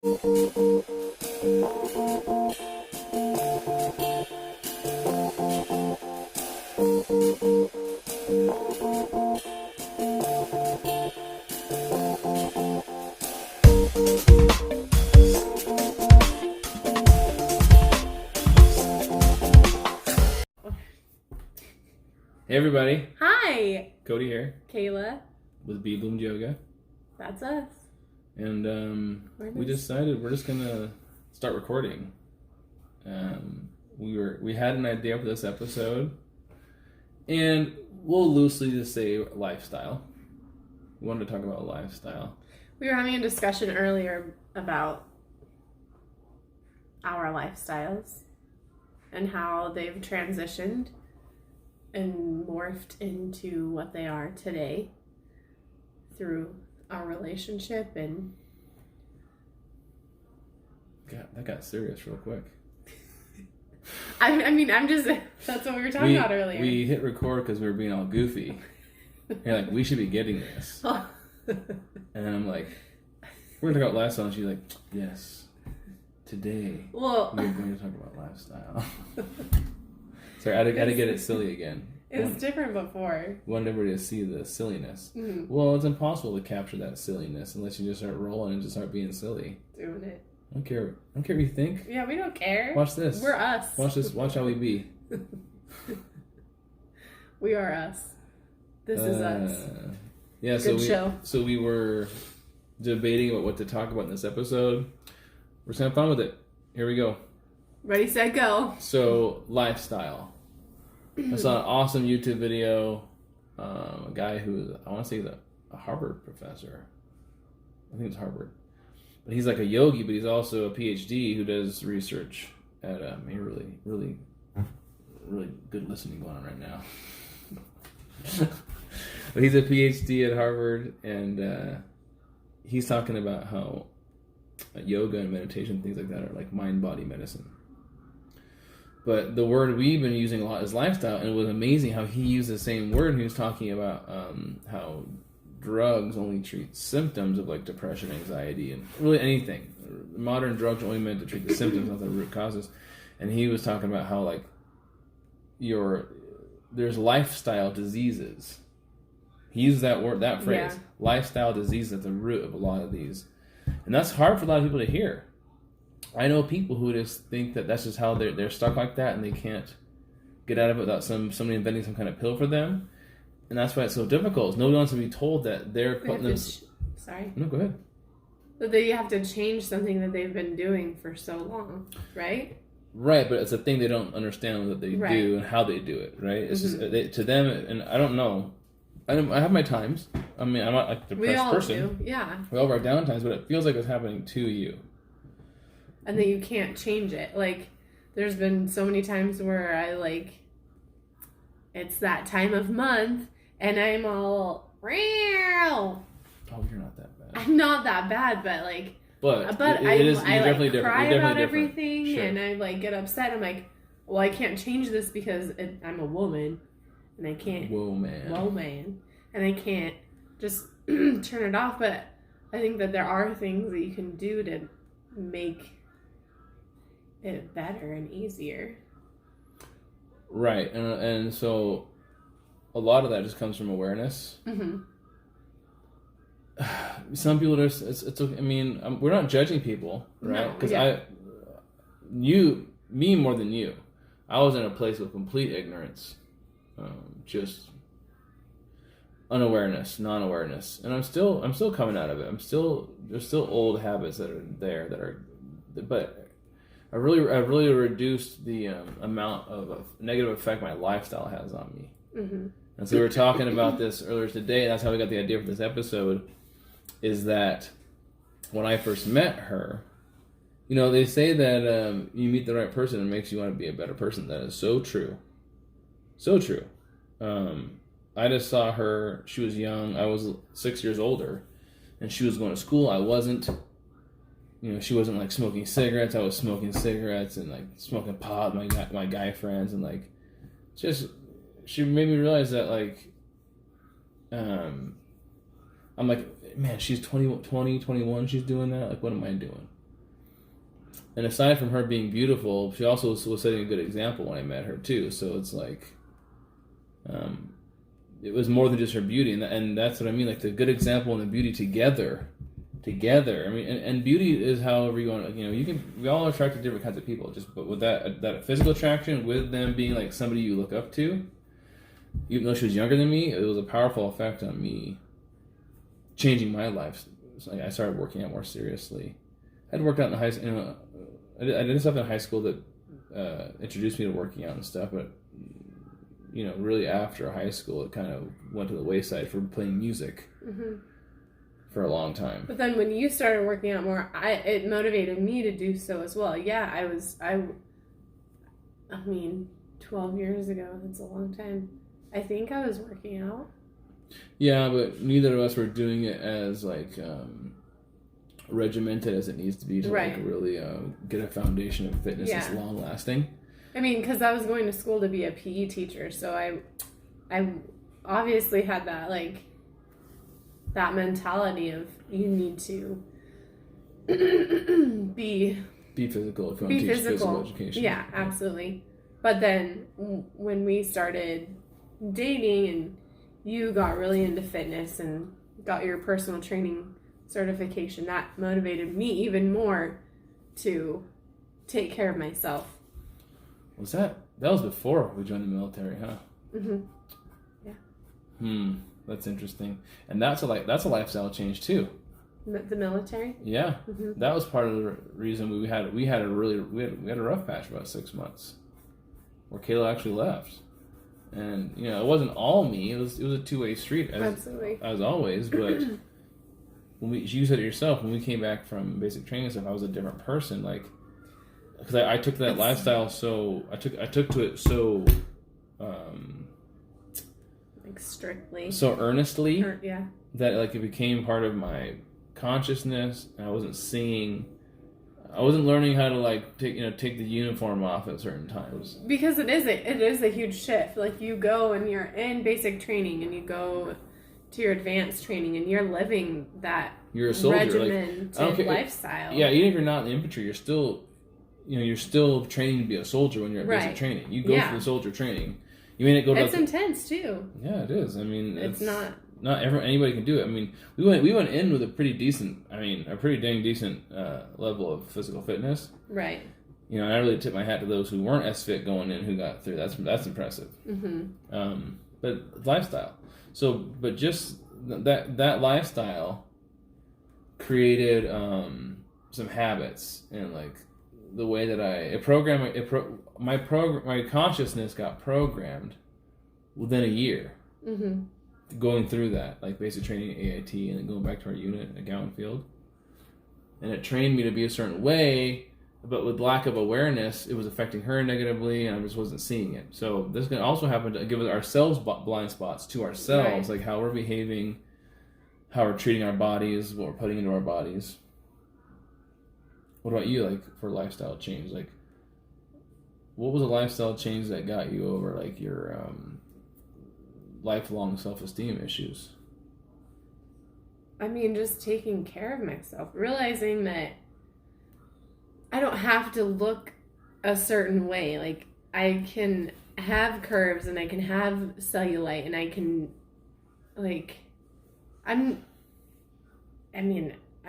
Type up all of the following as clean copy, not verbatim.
Hey everybody. Hi. Cody here. Kayla. With B.Bloomed Yoga. That's us. And we decided we're just gonna start recording. We had an idea for this episode, and we'll loosely just say lifestyle. We wanted to talk about lifestyle. We were having a discussion earlier about our lifestyles and how they've transitioned and morphed into what they are today through our relationship. And that got serious real quick. I mean, that's what we were talking about earlier. We hit record because we were being all goofy. You're like, we should be getting this. And I'm like, we're going to talk about lifestyle. And she's like, yes, today we're going to talk about lifestyle. Sorry, I had to get it silly again. It was different before. Wanted everybody to see the silliness. Mm-hmm. Well, it's impossible to capture that silliness unless you just start rolling and just start being silly. Doing it. I don't care what you think. Yeah, we don't care. Watch this. We're us. Watch this. Watch how we be. We are us. This is us. Yeah, so we were debating about what to talk about in this episode. We're just having fun with it. Here we go. Ready, set, go. So, lifestyle. I saw an awesome YouTube video. A guy who, I want to say he's a Harvard professor. I think it's Harvard. But he's like a yogi, but he's also a PhD who does research at really good listening going on right now. But he's a PhD at Harvard, and he's talking about how yoga and meditation, things like that, are like mind-body medicine. But the word we've been using a lot is lifestyle, and it was amazing how he used the same word. And he was talking about how drugs only treat symptoms of like depression, anxiety, and really anything. Modern drugs are only meant to treat the symptoms, not the root causes. And he was talking about how like there's lifestyle diseases. He used that phrase, yeah. Lifestyle disease at the root of a lot of these. And that's hard for a lot of people to hear. I know people who just think that that's just how they're stuck like that and they can't get out of it without somebody inventing some kind of pill for them. And that's why it's so difficult. Nobody wants to be told that they're putting them... Sorry. No, go ahead. But they have to change something that they've been doing for so long, right? Right, but it's a thing they don't understand that they do and how they do it, right? It's just to them, and I don't know. I have my times. I mean, I'm not like a depressed person. We all do, yeah. We all have our down times, but it feels like it's happening to you. And that you can't change it. Like, there's been so many times where it's that time of month, and I'm all, oh, you're not that bad. I'm not that bad, but like, I cry about everything, sure. And I like get upset. I'm like, well, I can't change this because I'm a woman, and I can't. Whoa, man. And I can't just turn it off. But I think that there are things that you can do to make it better and easier. Right, and so a lot of that just comes from awareness. Mm-hmm. Some people just it's okay. I mean, we're not judging people, right? Because me more than you, I was in a place of complete ignorance, just unawareness, non-awareness, and I'm still coming out of it. There's still old habits that are there but I really reduced the amount of negative effect my lifestyle has on me. Mm-hmm. And so we were talking about this earlier today, and that's how we got the idea for this episode, is that when I first met her, they say that you meet the right person and it makes you want to be a better person. That is so true. So true. I just saw her, she was young, I was 6 years older, and she was going to school, I wasn't. She wasn't like smoking cigarettes. I was smoking cigarettes and like smoking pot with my guy friends, and like just she made me realize that like I'm like, man, she's 20, 21, she's doing that. Like, what am I doing? And aside from her being beautiful, she also was setting a good example when I met her too. So it's like, it was more than just her beauty, and that's what I mean. Like the good example and the beauty together. I mean, and beauty is however you want. We all attract to different kinds of people. But with that physical attraction, with them being like somebody you look up to, even though she was younger than me, it was a powerful effect on me, changing my life. So I started working out more seriously. I'd worked out in high school. I did stuff in high school that introduced me to working out and stuff, but really after high school, it kind of went to the wayside for playing music for a long time. But then when you started working out more, it motivated me to do so as well. Yeah, I mean, 12 years ago, that's a long time. I think I was working out. Yeah, but neither of us were doing it as like regimented as it needs to be to like really get a foundation of fitness that's long lasting. I mean, because I was going to school to be a PE teacher, so I obviously had that that mentality of you need to be physical if you want to teach physical education. Yeah, absolutely. But then when we started dating and you got really into fitness and got your personal training certification, that motivated me even more to take care of myself. That was before we joined the military, huh? Yeah. That's interesting. And that's a lifestyle change too. The military? Yeah. That was part of the reason we had a rough patch for about 6 months where Kayla actually left. And it wasn't all me. It was a two-way street as always, but you said it yourself, when we came back from basic training stuff, I was a different person, because I took that lifestyle I took to it so strictly, so earnestly, that it became part of my consciousness. And I wasn't learning how to take the uniform off at certain times, because it is a huge shift. Like you go and you're in basic training and you go to your advanced training and you're living that you're a soldier, regimented lifestyle. Yeah, even if you're not in the infantry, you're still training to be a soldier when you're at basic training. You go through the soldier training. You may not go. It's intense too. Yeah, it is. I mean, it's not anybody can do it. I mean, we went in with a pretty dang decent level of physical fitness. Right. I really tip my hat to those who weren't as fit going in who got through. That's impressive. But lifestyle. So, but just that lifestyle created some habits and the way that my consciousness got programmed within a year. Going through that, basic training at AIT and then going back to our unit at Gowan Field. And it trained me to be a certain way, but with lack of awareness, it was affecting her negatively and I just wasn't seeing it. So this can also happen to give ourselves blind spots to ourselves, like how we're behaving, how we're treating our bodies, what we're putting into our bodies. What about you, for lifestyle change? What was a lifestyle change that got you over, your lifelong self-esteem issues? I mean, just taking care of myself. Realizing that I don't have to look a certain way. I can have curves and I can have cellulite and I can, I'm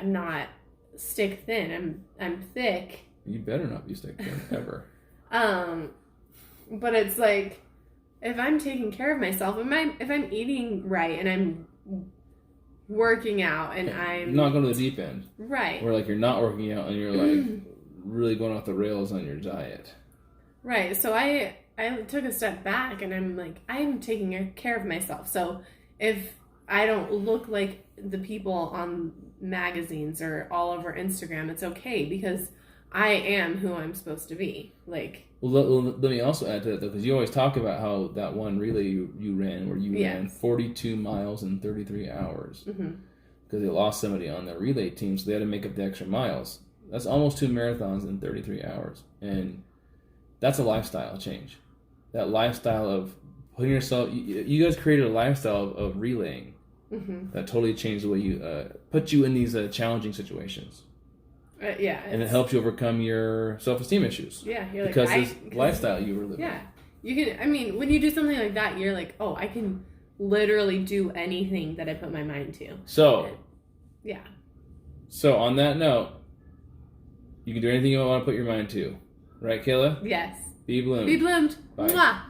not stick thin. I'm thick. You better not be stick thin ever. But it's if I'm taking care of myself, if I'm eating right and I'm working out and I'm not going to the deep end, right? Where you're not working out and you're really going off the rails on your diet, right? So I took a step back and I'm taking care of myself. So if I don't look like the people on magazines or all over Instagram, it's okay because I am who I'm supposed to be. Well, let me also add to that though, because you always talk about how that one relay you ran, where you ran 42 miles in 33 hours, because they lost somebody on the relay team, so they had to make up the extra miles. That's almost 2 marathons in 33 hours, and that's a lifestyle change. That lifestyle of putting yourself. You guys created a lifestyle of relaying that totally changed the way you put you in these challenging situations. Yeah. And it helps you overcome your self-esteem issues. Yeah. You're because this lifestyle you were living. Yeah. You can, I mean, when you do something like that, you're like, oh, I can literally do anything that I put my mind to. So. Yeah. So on that note, you can do anything you want to put your mind to. Right, Kayla? Yes. Be bloomed. Be bloomed. Bye. Mwah.